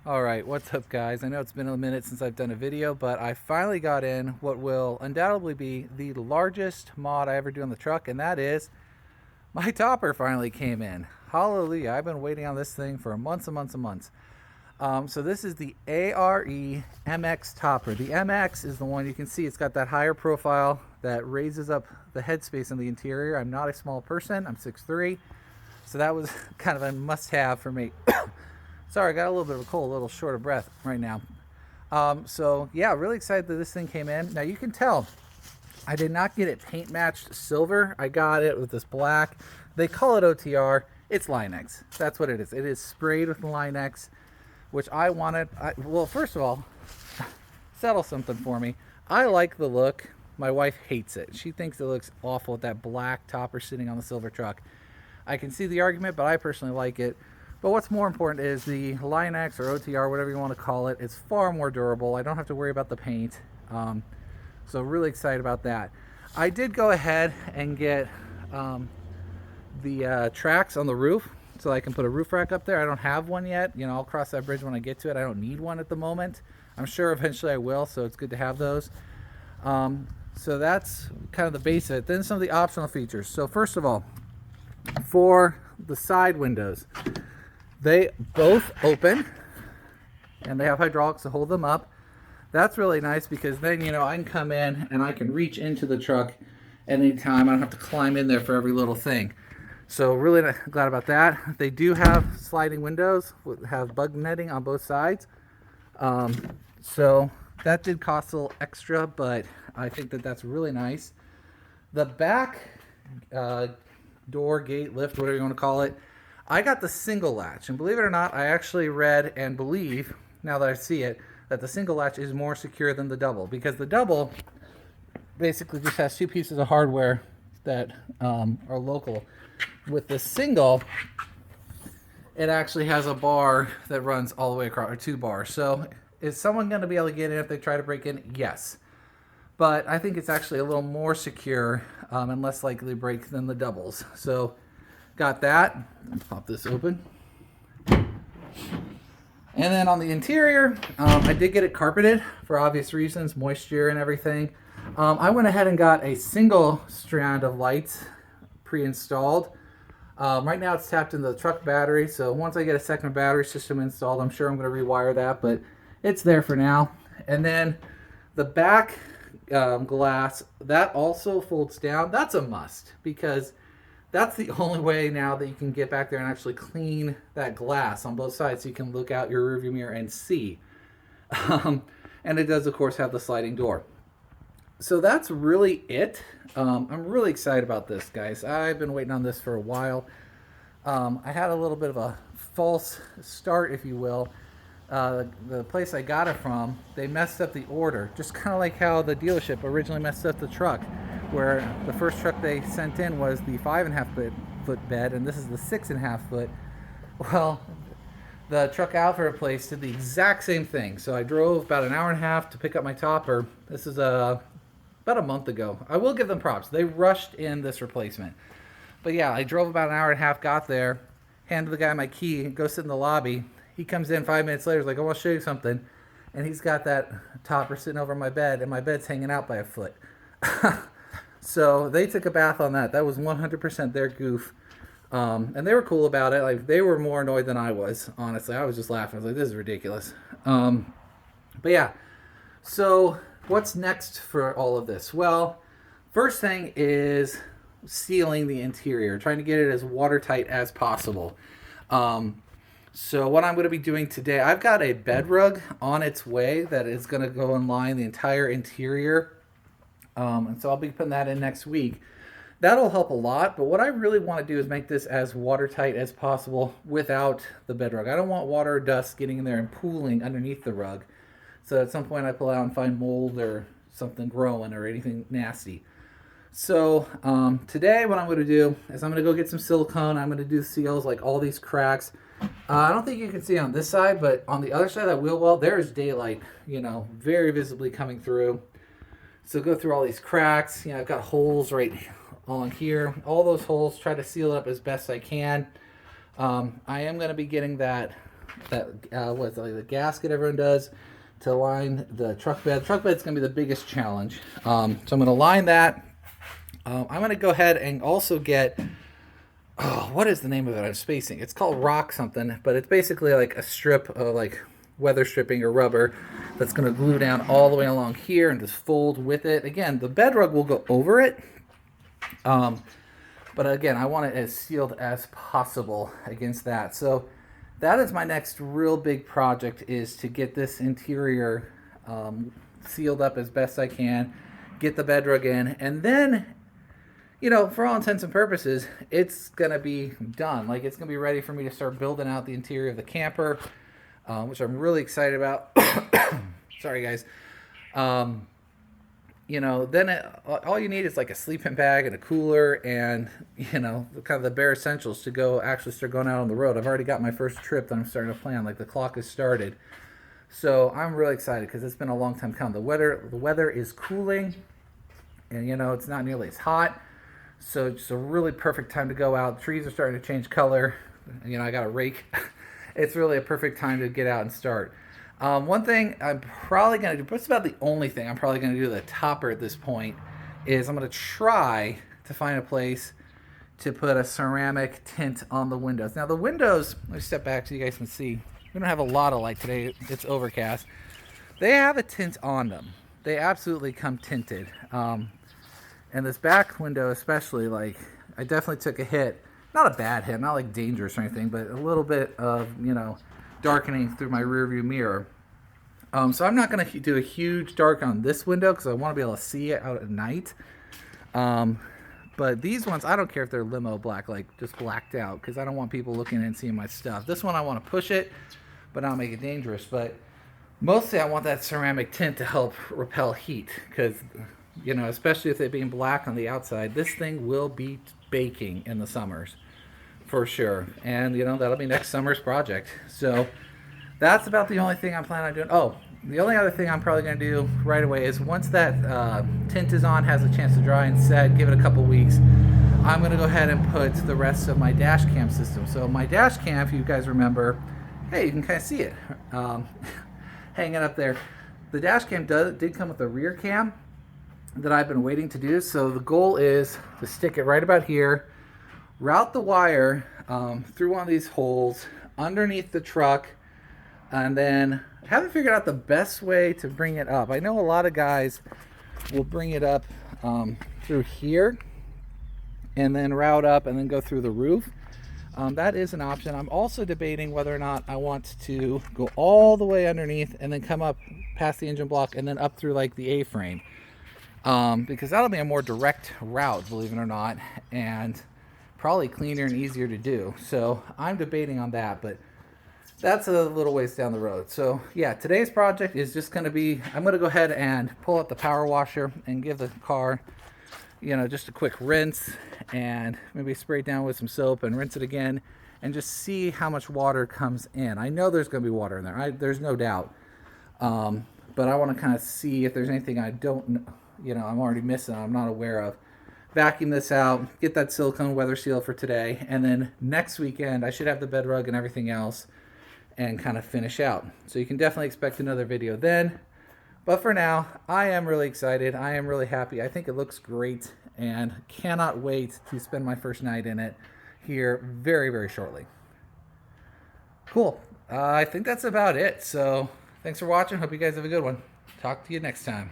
Alright, what's up guys? I know it's been a minute since I've done a video, but I finally got in what will undoubtedly be the largest mod I ever do on the truck, and that is my topper finally came in. Hallelujah, I've been waiting on this thing for months and months and months. So this is the ARE MX topper. The MX is the one you can see, it's got that higher profile that raises up the headspace in the interior. I'm not a small person, I'm 6'3", so that was kind of a must-have for me. Sorry, I got a little bit of a cold, a little short of breath right now. So yeah, really excited that this thing came in. Now you can tell I did not get it paint matched silver. I got it with this black. They call it OTR. It's Line-X. That's what it is. It is sprayed with Line-X, which I wanted. Well, first of all, settle something for me. I like the look. My wife hates it. She thinks it looks awful with that black topper sitting on the silver truck. I can see the argument, but I personally like it. But what's more important is the Line-X or OTR, whatever you want to call it. It's far more durable. I don't have to worry about the paint. So really excited about that. I did go ahead and get the tracks on the roof so I can put a roof rack up there. I don't have one yet. You know, I'll cross that bridge when I get to it. I don't need one at the moment. I'm sure eventually I will, so it's good to have those. So that's kind of the base of it. Then some of the optional features. So first of all, for the side windows, they both open and they have hydraulics to hold them up. That's really nice because then, you know, I can come in and I can reach into the truck anytime. I don't have to climb in there for every little thing. So really glad about that. They do have sliding windows, have bug netting on both sides. So that did cost a little extra, but I think that that's really nice. The back door, gate, lift, whatever you want to call it, I got the single latch, and believe it or not, I actually read and believe, now that I see it, that the single latch is more secure than the double, because the double basically just has two pieces of hardware that are local. With the single, it actually has a bar that runs all the way across, or two bars. So is someone going to be able to get in if they try to break in? Yes. But I think it's actually a little more secure and less likely to break than the doubles. So got that. Pop this open. And then on the interior, I did get it carpeted for obvious reasons, moisture and everything. I went ahead and got a single strand of lights pre-installed. Right now it's tapped into the truck battery, so once I get a second battery system installed, I'm sure I'm going to rewire that, but it's there for now. And then the back glass, that also folds down. That's a must, because that's the only way now that you can get back there and actually clean that glass on both sides so you can look out your rearview mirror and see. And it does, of course, have the sliding door. So that's really it. I'm really excited about this, guys. I've been waiting on this for a while. I had a little bit of a false start, if you will. The place I got it from, they messed up the order, just kind of like how the dealership originally messed up the truck, where the first truck they sent in was the 5.5 foot bed, and this is the 6.5 foot. Well, the truck Alfred place did the exact same thing. So I drove about an hour and a half to pick up my topper. This is about a month ago. I will give them props. They rushed in this replacement. But yeah, I drove about an hour and a half, got there, handed the guy my key, go sit in the lobby. He comes in 5 minutes later, he's like, I want to show you something. And he's got that topper sitting over my bed, and my bed's hanging out by a foot. So they took a bath on that. That was 100% their goof. And they were cool about it. Like, they were more annoyed than I was, honestly. I was just laughing. I was like, this is ridiculous. But yeah, so what's next for all of this? Well, first thing is sealing the interior, trying to get it as watertight as possible. So what I'm going to be doing today, I've got a bed rug on its way that is going to go and line the entire interior. And so I'll be putting that in next week. That'll help a lot, but what I really want to do is make this as watertight as possible without the bed rug. I don't want water or dust getting in there and pooling underneath the rug. So at some point I pull out and find mold or something growing or anything nasty. So today what I'm going to do is I'm going to go get some silicone. I'm going to do seals like all these cracks. I don't think you can see on this side, but on the other side of that wheel well, there's daylight, you know, very visibly coming through. So go through all these cracks. You know, I've got holes right along here. All those holes, try to seal it up as best I can. I am going to be getting that that what's like the gasket everyone does to line the truck bed. Truck bed's gonna be the biggest challenge. So I'm gonna line that. I'm gonna go ahead and also get, oh, what is the name of it? I'm spacing. It's called rock something, but it's basically like a strip of like weather stripping or rubber that's gonna glue down all the way along here and just fold with it. Again, the bed rug will go over it. But again, I want it as sealed as possible against that. So that is my next real big project, is to get this interior sealed up as best I can, get the bed rug in, and then, you know, for all intents and purposes, it's gonna be done. Like, it's gonna be ready for me to start building out the interior of the camper, which I'm really excited about. Sorry, guys. You know, then all you need is like a sleeping bag and a cooler and, you know, kind of the bare essentials to go actually start going out on the road. I've already got my first trip that I'm starting to plan. Like, the clock has started. So I'm really excited because it's been a long time coming. The weather is cooling, and, you know, it's not nearly as hot. So it's a really perfect time to go out. Trees are starting to change color. You know, I got a rake. It's really a perfect time to get out and start. One thing I'm probably going to do, but it's about the only thing I'm probably going to do the topper at this point, is I'm going to try to find a place to put a ceramic tint on the windows. Now the windows, let me step back so you guys can see. We don't have a lot of light today. It's overcast. They have a tint on them. They absolutely come tinted. And this back window especially, like, I definitely took a hit. Not a bad hit, not like dangerous or anything, but a little bit of, you know, darkening through my rear view mirror. So I'm not going to do a huge dark on this window because I want to be able to see it out at night. But these ones, I don't care if they're limo black, like just blacked out, because I don't want people looking and seeing my stuff. This one I want to push it, but not make it dangerous. But mostly I want that ceramic tint to help repel heat, because, you know, especially with it being black on the outside, this thing will be baking in the summers for sure. And, you know, that'll be next summer's project. So that's about the only thing I'm planning on doing. Oh, the only other thing I'm probably going to do right away is once that tint is on, has a chance to dry and set, give it a couple weeks, I'm going to go ahead and put the rest of my dash cam system. So my dash cam, if you guys remember, hey, you can kind of see it hanging up there. The dash cam did come with a rear cam that I've been waiting to do. So the goal is to stick it right about here, route the wire through one of these holes underneath the truck, and then I haven't figured out the best way to bring it up. I know a lot of guys will bring it up through here and then route up and then go through the roof. That is an option. I'm also debating whether or not I want to go all the way underneath and then come up past the engine block and then up through like the A-frame. Because that'll be a more direct route, believe it or not, and probably cleaner and easier to do. So I'm debating on that, but that's a little ways down the road. So yeah, today's project is just going to be, I'm going to go ahead and pull up the power washer and give the car, you know, just a quick rinse, and maybe spray it down with some soap and rinse it again and just see how much water comes in. I know there's going to be water in there. There's no doubt. But I want to kind of see if there's anything I don't, you know, I'm already missing, I'm not aware of. Vacuum this out, get that silicone weather seal for today, and then next weekend I should have the bed rug and everything else and kind of finish out. So you can definitely expect another video then. But for now, I am really excited. I am really happy. I think it looks great and cannot wait to spend my first night in it here very, very shortly. Cool. I think that's about it. So thanks for watching. Hope you guys have a good one. Talk to you next time.